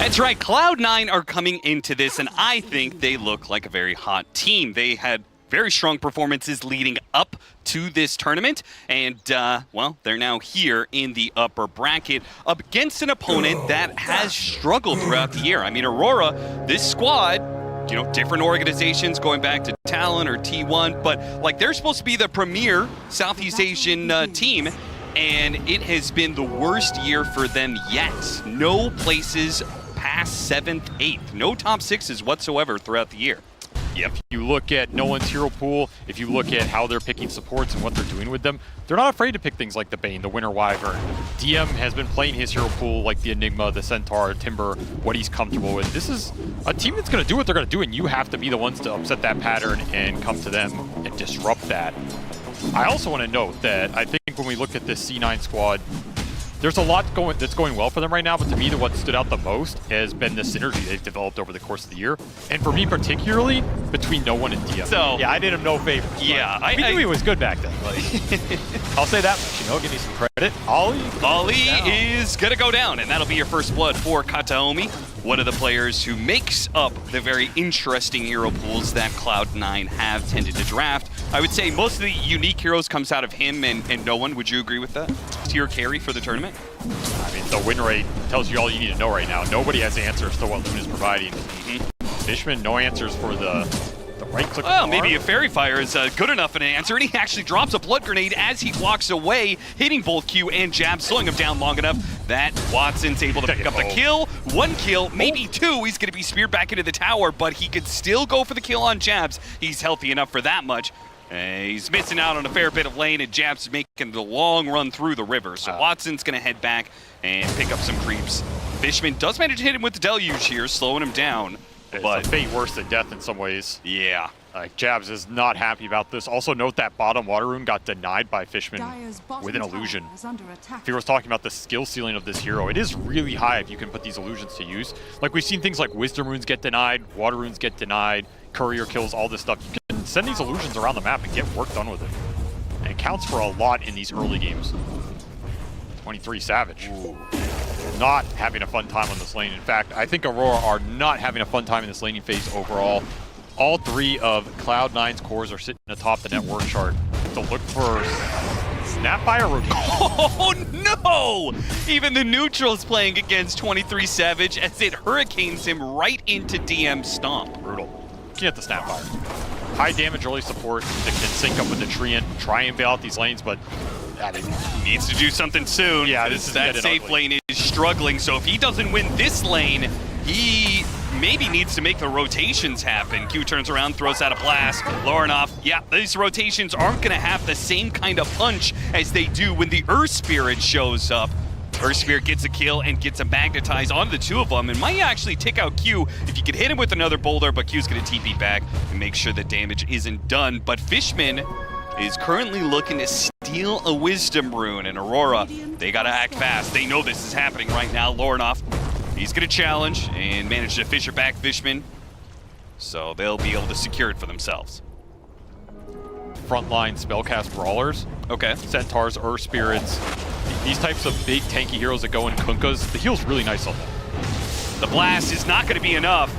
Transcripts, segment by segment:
That's right, Cloud9 are coming into this, and I think they look like a very hot team. They had very strong performances leading up to this tournament, and, well, they're now here in the upper bracket up against an opponent that has struggled throughout the year. I mean, AURORA, this squad, you know, different organizations going back to Talon or T1, but, like, they're supposed to be the premier Southeast Asian team, and it has been the worst year for them yet. No places past 7th, 8th. No top 6s whatsoever throughout the year. Yeah, if you look at no one's hero pool, if you look at how they're picking supports and what they're doing with them, they're not afraid to pick things like the Bane, the Winter Wyvern. DM has been playing his hero pool like the Enigma, the Centaur, Timber, what he's comfortable with. This is a team that's going to do what they're going to do, and you have to be the ones to upset that pattern and come to them and disrupt that. I also want to note that I think when we look at this C9 squad, there's a lot that's going well for them right now, but to me, what stood out the most has been the synergy they've developed over the course of the year. And for me, particularly, between No One and DM. So, yeah, I did him no favors. Yeah, I knew he was good back then. Like, I'll say that much, you know, give me some credit. Ali is going to go down, and that'll be your first blood for Kataomi, one of the players who makes up the very interesting hero pools that Cloud9 have tended to draft. I would say most of the unique heroes comes out of him and No One. Would you agree with that? Tier carry for the tournament? I mean, the win rate tells you all you need to know right now. Nobody has answers to what Loon is providing. Fishman, no answers for the right click. Well, maybe a Fairy Fire is good enough an answer, and he actually drops a Blood Grenade as he walks away, hitting both Q and Jab, slowing him down long enough that Watson's able to pick up the kill. 1 kill, maybe 2. He's going to be speared back into the tower, but he could still go for the kill on Jabs. He's healthy enough for that much. He's missing out on a fair bit of lane, and Jab's making the long run through the river. So Watson's going to head back and pick up some creeps. Fishman does manage to hit him with the Deluge here, slowing him down. But a fate worse than death in some ways. Yeah. Jabs is not happy about this. Also note that bottom water rune got denied by Fishman with an illusion. If he was talking about the skill ceiling of this hero, it is really high if you can put these illusions to use. Like, we've seen things like Wisdom runes get denied, water runes get denied, courier kills, all this stuff. You can send these illusions around the map and get work done with it. And it counts for a lot in these early games. 23 Savage. Ooh. Not having a fun time on this lane. In fact, I think AURORA are not having a fun time in this laning phase overall. All 3 of Cloud9's cores are sitting atop the network chart to look for Snapfire rotation. Oh no! Even the neutral's playing against 23 Savage as it hurricanes him right into DM Stomp. Brutal. Looking at the Snapfire. High damage early support that can sync up with the Treant, try and bail out these lanes, but that needs to do something soon. Yeah, this is that safe lane is struggling, so if he doesn't win this lane, he maybe needs to make the rotations happen. Q turns around, throws out a blast. Lorinoff, yeah, these rotations aren't going to have the same kind of punch as they do when the Earth Spirit shows up. Earth Spirit gets a kill and gets a magnetize onto the 2 of them, and might actually take out Q if you could hit him with another boulder, but Q's going to TP back and make sure that damage isn't done. But Fishman is currently looking to steal a Wisdom rune, and AURORA, they got to act fast. They know this is happening right now. Lorinoff, he's going to challenge and manage to fisher back Fishman, so they'll be able to secure it for themselves. Frontline spellcast brawlers. Okay. Centaurs, Earth Spirits. These types of big tanky heroes that go in Kunkas, the heal's really nice on them. The blast is not going to be enough.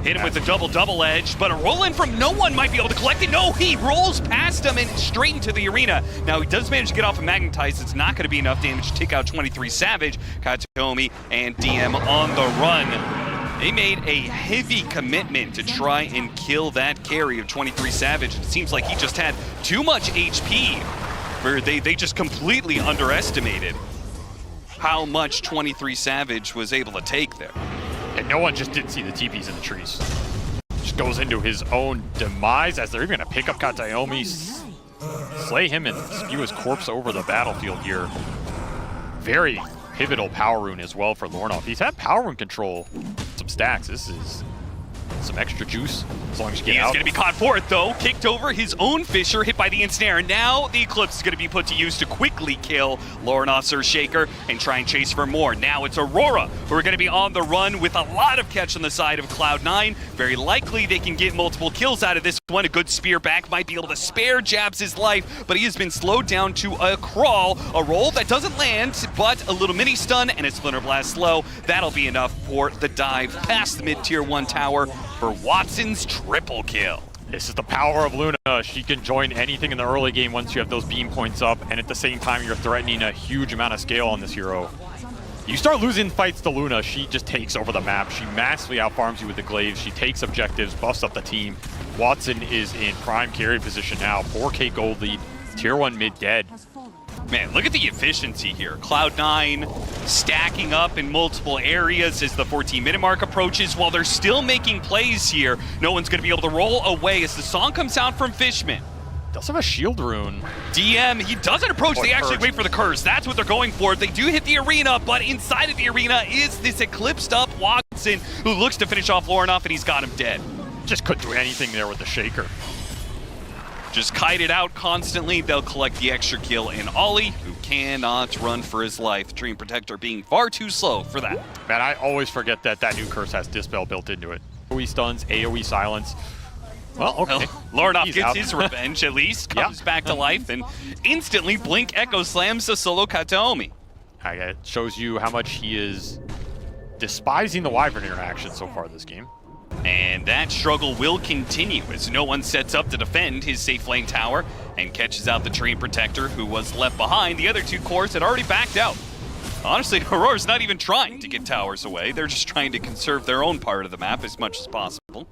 Hit him with the double edge, but a roll in from No One might be able to collect it. No, he rolls past him and straight into the arena. Now he does manage to get off a magnetize. It's not going to be enough damage to take out 23 Savage. Kataomi and DM on the run. They made a heavy commitment to try and kill that carry of 23 Savage. It seems like he just had too much HP, where they just completely underestimated how much 23 Savage was able to take there. And No One just didn't see the TPs in the trees. Just goes into his own demise as they're even going to pick up Kataomi, slay him, and spew his corpse over the battlefield here. Very pivotal power rune as well for Lorinoff. He's had power rune control some stacks. This is some extra juice as long as you get He is out. going to be caught for it, though. Kicked over his own Fisher, hit by the ensnare. Now the Eclipse is going to be put to use to quickly kill Lornoff's Shaker and try and chase for more. Now it's Aurora, who are going to be on the run with a lot of catch on the side of Cloud9. Very likely they can get multiple kills out of this one. A good spear back might be able to spare Jabs his life, but he has been slowed down to a crawl, a roll that doesn't land, but a little mini stun and a Splinter Blast slow. That'll be enough for the dive past the mid-tier 1 tower for Watson's triple kill. This is the power of Luna. She can join anything in the early game once you have those beam points up, and at the same time you're threatening a huge amount of scale on this hero. You start losing fights to Luna, she just takes over the map. She massively outfarms you with the glaives. She takes objectives, buffs up the team. Watson is in prime carry position now. 4K gold lead, tier 1 mid dead. Man, look at the efficiency here. Cloud9 stacking up in multiple areas as the 14-minute mark approaches. While they're still making plays here, no one's going to be able to roll away as the song comes out from Fishman. Does have a shield rune. DM, he doesn't approach, they actually wait for the curse. That's what they're going for. They do hit the arena, but inside of the arena is this eclipsed up Watson, who looks to finish off Lornoff, and he's got him dead. Just couldn't do anything there with the Shaker. Just kite it out constantly. They'll collect the extra kill in Ollie, who cannot run for his life. Dream Protector being far too slow for that. Man, I always forget that that new curse has Dispel built into it. AoE stuns, AoE silence. Well, okay. Well, Lornoff gets out. his revenge at least, comes back to life, and instantly Blink Echo slams the solo Kataomi. It shows you how much he is despising the Wyvern interaction so far this game. And that struggle will continue as no one sets up to defend his safe lane tower and catches out the Dream Protector, who was left behind. The other two cores had already backed out. Honestly, Aurora's not even trying to get towers away. They're just trying to conserve their own part of the map as much as possible.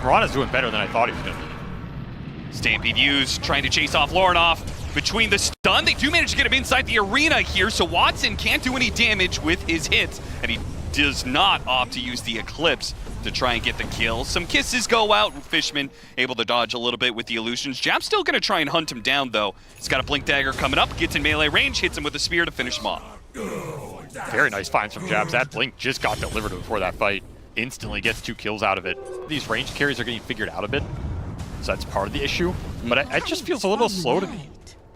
Mirana's doing better than I thought he was going to be. Stampede used, trying to chase off Lornoff. Between the stun, they do manage to get him inside the arena here, so Watson can't do any damage with his hits, and he does not opt to use the Eclipse to try and get the kill. Some kisses go out. Fishman able to dodge a little bit with the illusions. Jab's still going to try and hunt him down, though. He's got a Blink Dagger coming up, gets in melee range, hits him with a spear to finish him off. Very nice finds from Jabs. That Blink just got delivered before that fight. Instantly gets 2 kills out of it. These range carries are getting figured out a bit, so that's part of the issue. But it just feels a little slow to me.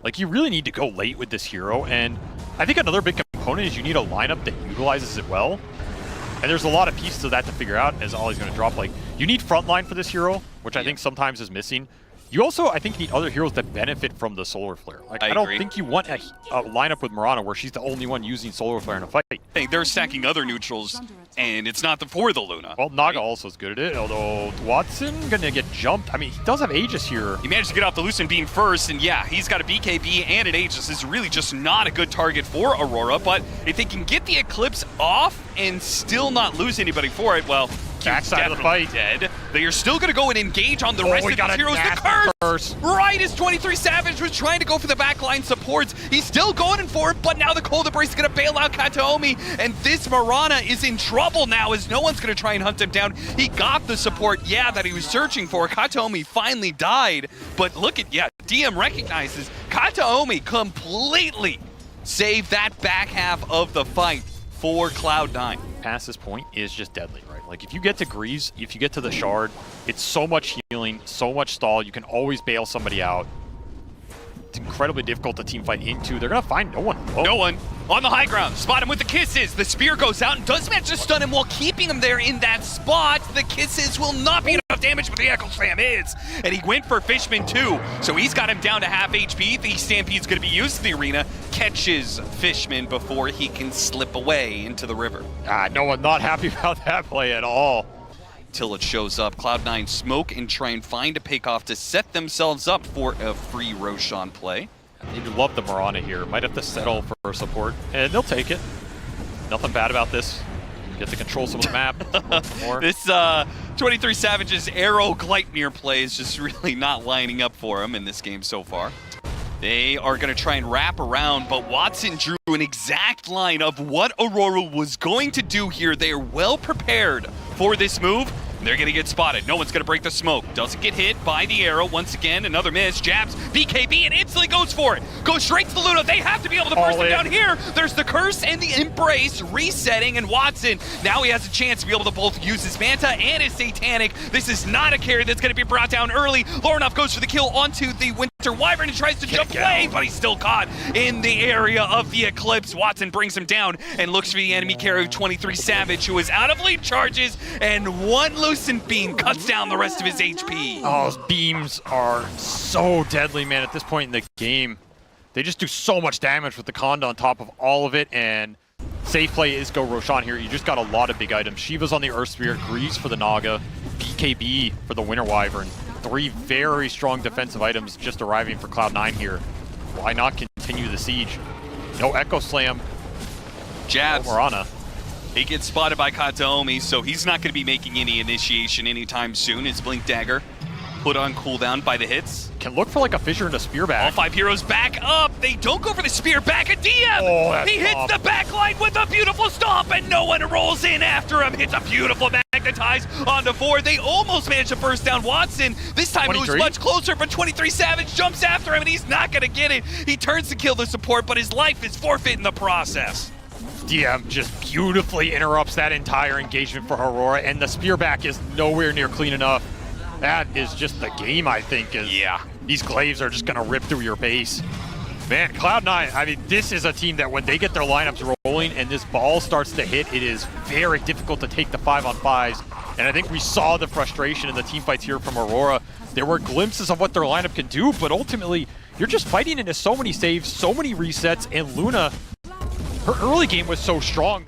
Like, you really need to go late with this hero, and I think another big component is you need a lineup that utilizes it well. And there's a lot of pieces of that to figure out as Ollie's going to drop. Like, you need frontline for this hero, which I think sometimes is missing. You also, I think, need other heroes that benefit from the Solar Flare. Like, I don't think you want a lineup with Mirana where she's the only one using Solar Flare in a fight. Hey, they're stacking other neutrals, and it's not for the Luna. Well, Naga also is good at it, although Watson gonna get jumped. I mean, he does have Aegis here. He managed to get off the Lucent Beam first, and yeah, he's got a BKB and an Aegis. This is really just not a good target for Aurora, but if they can get the Eclipse off and still not lose anybody for it, well, backside of the fight. Dead. They are still going to go and engage on the rest of the heroes. The curse! Right as 23 Savage was trying to go for the backline supports. He's still going in for it, but now the Cold Embrace is going to bail out Kataomi, and this Mirana is in trouble now as no one's going to try and hunt him down. He got the support, yeah, that he was searching for. Kataomi finally died, but look at, yeah, DM recognizes Kataomi completely saved that back half of the fight for Cloud9. Past this point is just deadly, right? Like, if you get to Greaves, if you get to the Shard, it's so much healing, so much stall. You can always bail somebody out. It's incredibly difficult to team fight into. They're going to find no one. Oh. No one on the high ground. Spot him with the kisses. The spear goes out and does manage to stun him while keeping him there in that spot. The kisses will not be enough damage, but the Echo Slam is. And he went for Fishman too. So he's got him down to half HP. The Stampede's going to be used in the arena. Catches Fishman before he can slip away into the river. No one not happy about that play at all. Till it shows up. Cloud9 smoke and try and find a pick-off to set themselves up for a free Roshan play. They do love the Mirana here. Might have to settle for support, and they'll take it. Nothing bad about this. Get to control some of the map more. This 23 Savage's Arrow Gleipnir play is just really not lining up for him in this game so far. They are going to try and wrap around, but Watson drew an exact line of what Aurora was going to do here. They are well prepared for this move. They're going to get spotted. No one's going to break the smoke. Doesn't get hit by the arrow. Once again, another miss. Jabs, BKB, and instantly goes for it. Goes straight to the Luna. They have to be able to burst it down here. There's the curse and the embrace resetting, and Watson, now he has a chance to be able to both use his Manta and his Satanic. This is not a carry that's going to be brought down early. Lorinov goes for the kill onto the Winter Wyvern and tries to jump away, but he's still caught in the area of the Eclipse. Watson brings him down and looks for the enemy carry of 23 Savage, who is out of lead charges, and one Lucent Beam cuts down the rest of his HP. Oh, those beams are so deadly, man, at this point in the game. They just do so much damage with the Conda on top of all of it, and safe play is go Roshan here. You just got a lot of big items. Shiva's on the Earth Spirit, Greaves for the Naga, BKB for the Winter Wyvern. 3 very strong defensive items just arriving for Cloud9 here. Why not continue the siege? No Echo Slam. Jabs. No Morana. He gets spotted by Kataomi, so he's not going to be making any initiation anytime soon. His Blink Dagger put on cooldown by the hits. Can look for like a fissure and a spear back. All 5 heroes back up. They don't go for the spear back at DM. Oh, he hits the backline with a beautiful stomp, and no one rolls in after him. Hits a beautiful magnetize onto 4. They almost managed to burst down Watson. This time 23? it was much closer, but 23 Savage jumps after him, and he's not going to get it. He turns to kill the support, but his life is forfeit in the process. DM just beautifully interrupts that entire engagement for Aurora, and the spear back is nowhere near clean enough. That is just the game, I think. Yeah. These glaives are just going to rip through your base. Man, Cloud9, I mean, this is a team that when they get their lineups rolling and this ball starts to hit, it is very difficult to take the 5-on-5s. And I think we saw the frustration in the team fights here from Aurora. There were glimpses of what their lineup can do, but ultimately, you're just fighting into so many saves, so many resets, and Luna, her early game was so strong.